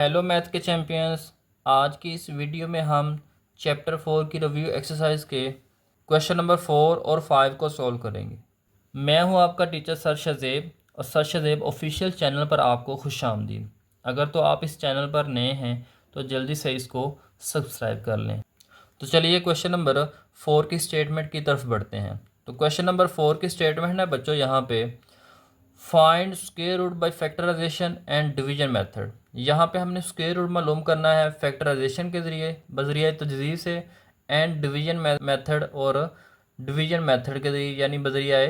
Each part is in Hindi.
हेलो मैथ के चैम्पियंस। आज की इस वीडियो में हम चैप्टर 4 की रिव्यू एक्सरसाइज के क्वेश्चन नंबर 4 और 5 को सॉल्व करेंगे। मैं हूं आपका टीचर सर शज़ेब और सर शज़ेब ऑफिशियल चैनल पर आपको खुशामदीद। अगर तो आप इस चैनल पर नए हैं तो जल्दी से इसको सब्सक्राइब कर लें। तो चलिए क्वेश्चन नंबर 4 की स्टेटमेंट की तरफ बढ़ते हैं। तो क्वेश्चन नंबर 4 की स्टेटमेंट है बच्चों यहाँ पे find square root by factorisation and division method. यहाँ पे हमने स्क्वायर रूट मालूम करना है फैक्टराइजेशन के ज़रिए बजरिया तजज़ीज़ से एंड डिवीजन मेथड और डिवीजन मेथड के ज़रिए यानी बजरिया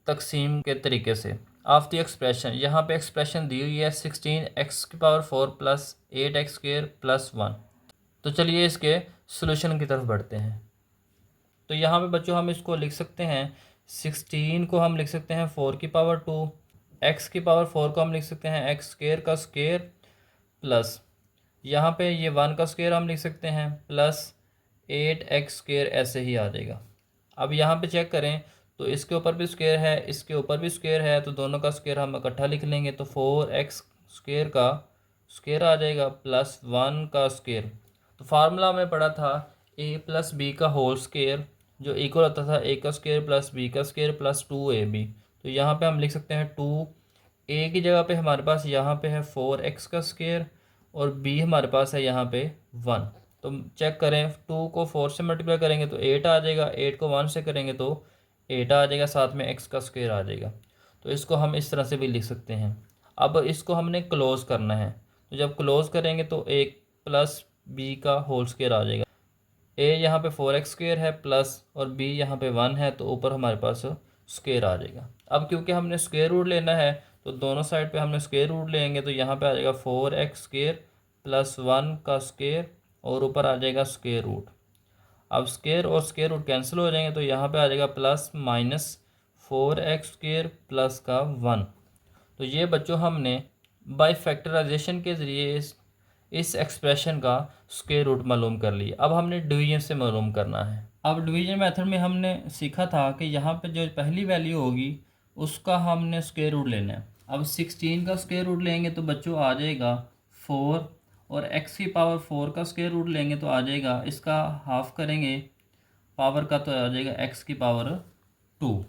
तकसीम के तरीके से। ऑफ द एक्सप्रेशन, यहाँ पे एक्सप्रेशन दी हुई है 16x⁴ प्लस 8x² प्लस 1। तो चलिए इसके सोल्यूशन की तरफ बढ़ते हैं। तो यहाँ पे बच्चों हम इसको लिख सकते हैं 16 को हम लिख सकते हैं 4⁴, x⁴ को हम लिख सकते हैं x² का स्क्वायर प्लस यहाँ पे ये 1 का स्क्वायर हम लिख सकते हैं प्लस 8x², ऐसे ही आ जाएगा। अब यहाँ पे चेक करें तो इसके ऊपर भी स्क्वायर है, इसके ऊपर भी स्क्वायर है, तो दोनों का स्क्वायर हम इकट्ठा लिख लेंगे तो 4x² का स्क्वायर आ जाएगा प्लस 1 का स्क्वायर। तो फार्मूला हमने पढ़ा था a प्लस बी का होल स्क्वायर जो इक्वल होता था a का स्क्वायर प्लस b का स्क्वायर प्लस 2ab। तो यहाँ पे हम लिख सकते हैं 2a की जगह पे हमारे पास यहाँ पे है 4x का स्क्वायर और b हमारे पास है यहाँ पे 1। तो चेक करें 2 को 4 से मल्टीप्लाई करेंगे तो 8 आ जाएगा, 8 को 1 से करेंगे तो 8 आ जाएगा, साथ में x का स्क्वायर आ जाएगा। तो इसको हम इस तरह से भी लिख सकते हैं। अब इसको हमने क्लोज करना है, तो जब क्लोज करेंगे तो a प्लस बी का होल स्क्वायर आ जाएगा। a यहाँ पे 4x² है प्लस और b यहाँ पे 1 है, तो ऊपर हमारे पास स्क्वायर आ जाएगा। अब क्योंकि हमने स्क्वायर रूट लेना है तो दोनों साइड पे हमने स्क्वायर रूट लेंगे, तो यहाँ पे आ जाएगा 4x² प्लस 1 का स्क्वायर और ऊपर आ जाएगा स्क्वायर रूट। अब स्क्वायर और स्क्वायर रूट कैंसिल हो जाएंगे तो यहाँ पे आ जाएगा प्लस माइनस 4x² प्लस का 1। तो ये बच्चों हमने बाय फैक्टराइजेशन के ज़रिए इस एक्सप्रेशन का स्क्वायर रूट मालूम कर लिया। अब हमने डिवीजन से मालूम करना है। अब डिवीजन मेथड में हमने सीखा था कि यहाँ पे जो पहली वैल्यू होगी उसका हमने स्क्वायर रूट लेना है। अब 16 का स्क्वायर रूट लेंगे तो बच्चों आ जाएगा 4 और x⁴ का स्क्वायर रूट लेंगे तो आ जाएगा, इसका हाफ करेंगे पावर का तो आ जाएगा x⁴।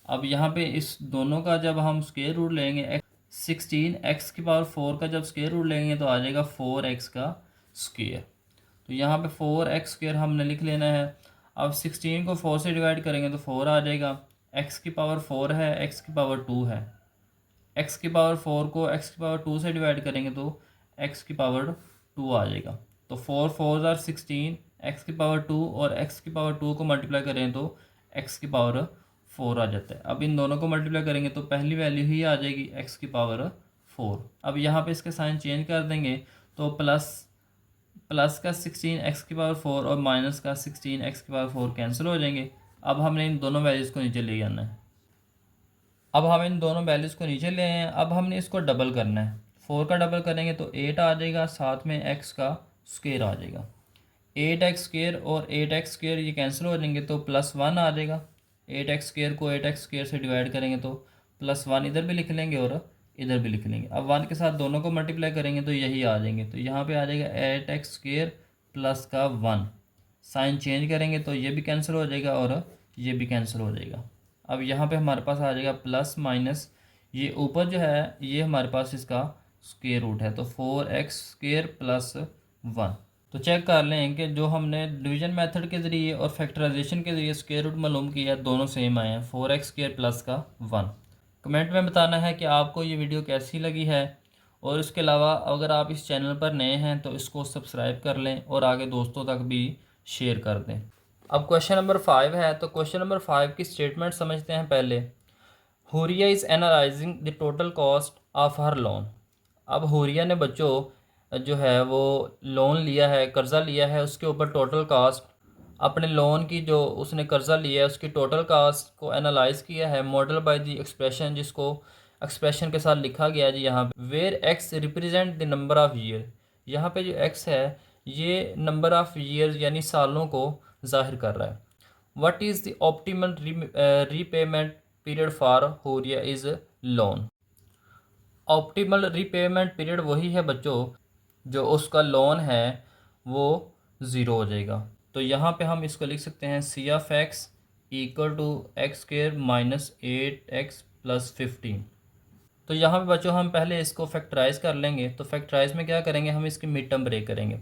अब यहाँ पे इस दोनों का जब हम स्क्वायर रूट लेंगे 16 x⁴ का जब स्क्वायर रूट लेंगे तो आ जाएगा 4x का स्क्वायर। तो यहाँ पे 4x² हमने लिख लेना है। अब 16 को 4 से डिवाइड करेंगे तो 4 आ जाएगा, x⁴ है, x⁴ है, x⁴ को x⁴ से डिवाइड करेंगे तो x⁴ आ जाएगा। तो 4 4 आर 16, x⁴ और x⁴ को मल्टीप्लाई करें तो x⁴ आ जाता है। अब इन दोनों को मल्टीप्लाई करेंगे तो पहली वैल्यू ही आ जाएगी x⁴। अब यहाँ पे इसके साइन चेंज कर देंगे तो प्लस का 16 x⁴ और माइनस का 16 x⁴ कैंसिल हो जाएंगे। अब हमने इन दोनों वैल्यूज़ को नीचे ले जाना है। अब हम इन दोनों वैल्यूज़ को नीचे ले आए हैं। अब हमने इसको डबल करना है। 4 का डबल करेंगे तो 8 आ जाएगा, साथ में x का स्क्वायर आ जाएगा। 8x² और 8x² ये कैंसिल हो जाएंगे तो प्लस 1 आ जाएगा। 8x² को 8x² से डिवाइड करेंगे तो प्लस 1 इधर भी लिख लेंगे और इधर भी लिख लेंगे। अब 1 के साथ दोनों को मल्टीप्लाई करेंगे तो यही आ जाएंगे। तो यहाँ पे आ जाएगा 8x² प्लस का 1। साइन चेंज करेंगे तो ये भी कैंसिल हो जाएगा और ये भी कैंसिल हो जाएगा। अब यहाँ पे हमारे पास आ जाएगा प्लस माइनस, ये ऊपर जो है ये हमारे पास इसका स्क्वायर रूट है, तो 4x² प्लस 1। तो चेक कर लें कि जो हमने डिवीजन मेथड के ज़रिए और फैक्टराइजेशन के ज़रिए स्क्वायर रूट मालूम किया दोनों सेम आए हैं, 4x² प्लस का 1। कमेंट में बताना है कि आपको ये वीडियो कैसी लगी है, और इसके अलावा अगर आप इस चैनल पर नए हैं तो इसको सब्सक्राइब कर लें और आगे दोस्तों तक भी शेयर कर दें। अब क्वेश्चन नंबर 5 है, तो क्वेश्चन नंबर 5 की स्टेटमेंट समझते हैं पहले। Huriya is analysing the total cost of her loan. अब हुरिया ने बच्चों जो है वो लोन लिया है, कर्ज़ा लिया है, उसके ऊपर टोटल कास्ट अपने लोन की जो उसने कर्ज़ा लिया है उसकी टोटल कास्ट को एनालाइज किया है मॉडल बाय द एक्सप्रेशन, जिसको एक्सप्रेशन के साथ लिखा गया है जी यहाँ पे, where X represent the number of year. यहाँ पे जो एक्स है ये नंबर ऑफ़ ईयर्स यानी सालों को जाहिर कर रहा है। What is the optimal repayment period for Huriya is loan. Optimal repayment period वही है बच्चों जो उसका लोन है वो ज़ीरो हो जाएगा। तो यहाँ पे हम इसको लिख सकते हैं C of X equal to X square minus 8x plus 15। तो यहाँ पे बच्चों हम पहले इसको फैक्टराइज कर लेंगे। तो फैक्टराइज में क्या करेंगे, हम इसकी मिड टर्म ब्रेक करेंगे।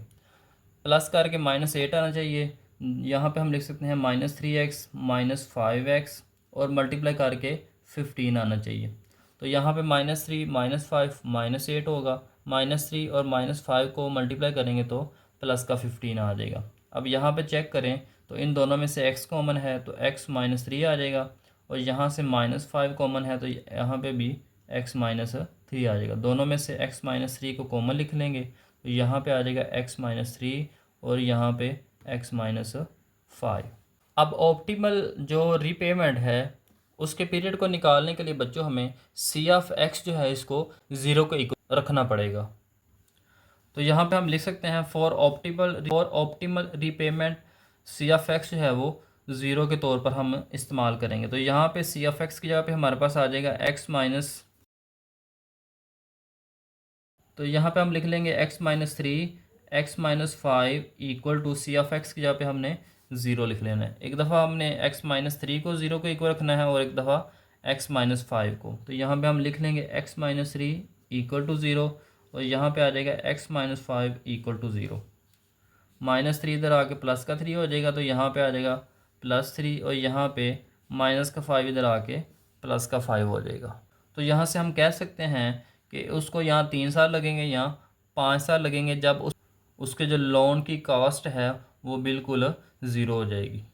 प्लस करके -8 आना चाहिए। यहाँ पे हम लिख सकते हैं -3x माइनस 5x और मल्टीप्लाई करके 15 आना चाहिए। तो यहाँ पे -3 -5 -8 होगा। -3 और -5 को मल्टीप्लाई करेंगे तो प्लस का 15 आ जाएगा। अब यहाँ पे चेक करें तो इन दोनों में से x कॉमन है तो x -3 आ जाएगा, और यहाँ से -5 कॉमन है तो यहाँ पे भी x -3 आ जाएगा। दोनों में से x -3 को कॉमन लिख लेंगे तो यहाँ पे आ जाएगा x -3 और यहाँ पे x -5। अब ऑप्टिमल जो रीपेमेंट है उसके पीरियड को निकालने के लिए बच्चों हमें सी ऑफ एक्स जो है इसको ज़ीरो को इक्वल रखना पड़ेगा। तो यहाँ पे हम लिख सकते हैं for optimal repayment C of X जो है वो ज़ीरो के तौर पर हम इस्तेमाल करेंगे। तो यहाँ पे सी ऑफ एक्स की जगह पे हमारे पास आ जाएगा तो यहाँ पे हम लिख लेंगे x-3 x-5 equal to C of X की जगह पे हमने ज़ीरो लिख लेना है। एक दफ़ा हमने x-3 को ज़ीरो को इक्वल रखना है और एक दफ़ा x-5 को। तो यहाँ पे हम लिख लेंगे x-3 इक्वल टू ज़ीरो और यहाँ पे आ जाएगा x-5 इक्वल टू ज़ीरो। -3 इधर आके प्लस का 3 हो जाएगा तो यहाँ पे आ जाएगा +3 और यहाँ पे माइनस का 5 इधर आके प्लस का 5 हो जाएगा। तो यहाँ से हम कह सकते हैं कि उसको यहाँ 3 साल लगेंगे, यहाँ 5 साल लगेंगे, जब उसके जो लोन की कॉस्ट है वो बिल्कुल ज़ीरो हो जाएगी।